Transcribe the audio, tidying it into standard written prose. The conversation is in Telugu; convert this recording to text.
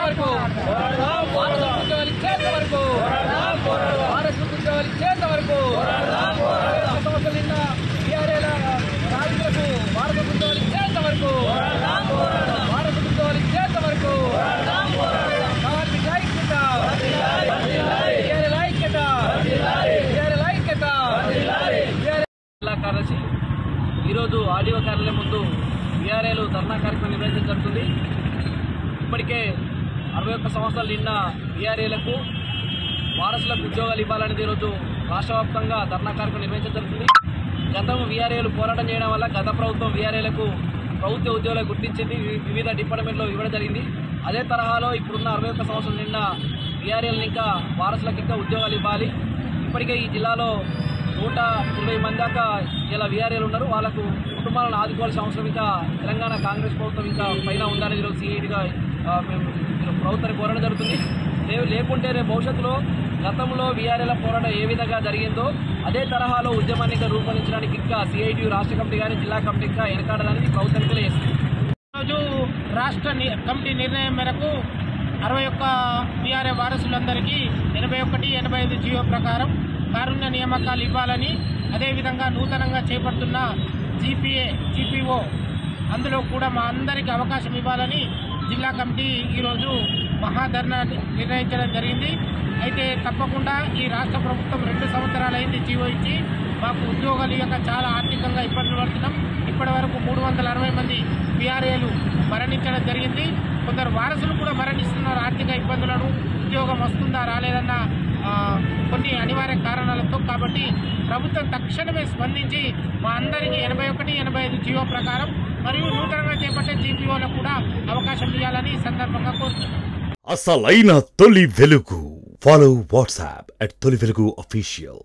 వరకు వారసులు ఇచ్చేంత వరకు వారసులు ఉద్యోగాలు ఇచ్చేంత వరకు సంవత్సరాలు నిన్న టీఆర్ఏల రాజులకు వారసులు ఉద్యోగాలు ఇచ్చేంత వరకు వారసులు ఉద్యోగాలు ఇచ్చేంత వరకు జిల్లా కార్యదర్శి ఈరోజు ఆర్డీఓ కార్యాలయం ముందు వీఆర్ఏలు ధర్నా కార్యక్రమం నిర్వహించడం జరుగుతుంది. ఇప్పటికే 61 సంవత్సరాలు నిన్న వీఆర్ఏలకు వారసులకు ఉద్యోగాలు ఇవ్వాలనేది ఈరోజు రాష్ట్ర వ్యాప్తంగా ధర్నా కార్యక్రమం నిర్వహించడం జరుగుతుంది. గతం వీఆర్ఏలు పోరాటం చేయడం వల్ల గత ప్రభుత్వం వీఆర్ఏలకు ప్రభుత్వ ఉద్యోగాలు గుర్తించింది, వివిధ డిపార్ట్మెంట్లో ఇవ్వడం జరిగింది. అదే తరహాలో ఇప్పుడున్న 61 సంవత్సరాలు నిన్న వీఆర్ఏలను ఇంకా వారసులకు ఇంకా ఉద్యోగాలు ఇవ్వాలి. ఇప్పటికే ఈ జిల్లాలో 120 మంది దాకా ఇలా వీఆర్ఏలు ఉన్నారు. వాళ్ళకు కుటుంబాలను ఆదుకోవాల్సిన అవసరం ఇంకా తెలంగాణ కాంగ్రెస్ ప్రభుత్వం ఇంకా పైన ఉందనేది ఈరోజు సిఐడిగా మేము ప్రభుత్వాన్ని పోరాటం జరుగుతుంది. లేకుంటే రేపు భవిష్యత్తులో గతంలో వీఆర్ఏల పోరాటం ఏ విధంగా జరిగిందో అదే తరహాలో ఉద్యమాన్ని ఇంకా రూపొందించడానికి ఇంకా సిఐటి రాష్ట్ర కమిటీ కానీ జిల్లా కమిటీ ఇంకా వెనకాడడానికి ప్రభుత్వానికి తెలియజేస్తుంది. ఈరోజు రాష్ట్ర కమిటీ నిర్ణయం మేరకు 61 వీఆర్ఏ వారసులందరికీ 81, 85 జియో ప్రకారం కారుణ్య నియామకాలు ఇవ్వాలని, అదేవిధంగా నూతనంగా చేపడుతున్న జీపీఓ అందులో కూడా మా అందరికీ అవకాశం ఇవ్వాలని జిల్లా కమిటీ ఈరోజు మహాధర్నా నిర్ణయించడం జరిగింది. అయితే తప్పకుండా ఈ రాష్ట్ర ప్రభుత్వం 2 సంవత్సరాలైంది జీవో ఇచ్చి మాకు ఉద్యోగాలు ఇవ్వక చాలా ఆర్థికంగా ఇబ్బందులు పడుతున్నాం. ఇప్పటి వరకు 360 మంది వీఆర్ఏలు మరణించడం జరిగింది. కొందరు వారసులు కూడా మరణిస్తున్నారు ఆర్థిక ఇబ్బందులను, ఉద్యోగం వస్తుందా రాలేదన్న కొన్ని అనివార్య కారణాలతో. కాబట్టి ప్రభుత్వం తక్షణమే స్పందించి మా అందరికీ 81, 85 జియో ప్రకారం మరియు నూతనంగా చేపట్టే జీపీఓలకు కూడా అవకాశం ఇవ్వాలని సందర్భంగా కోరుతున్నాం. అసలైన తొలి వెలుగు. ఫాలో వాట్సాప్ @తొలి వెలుగు official.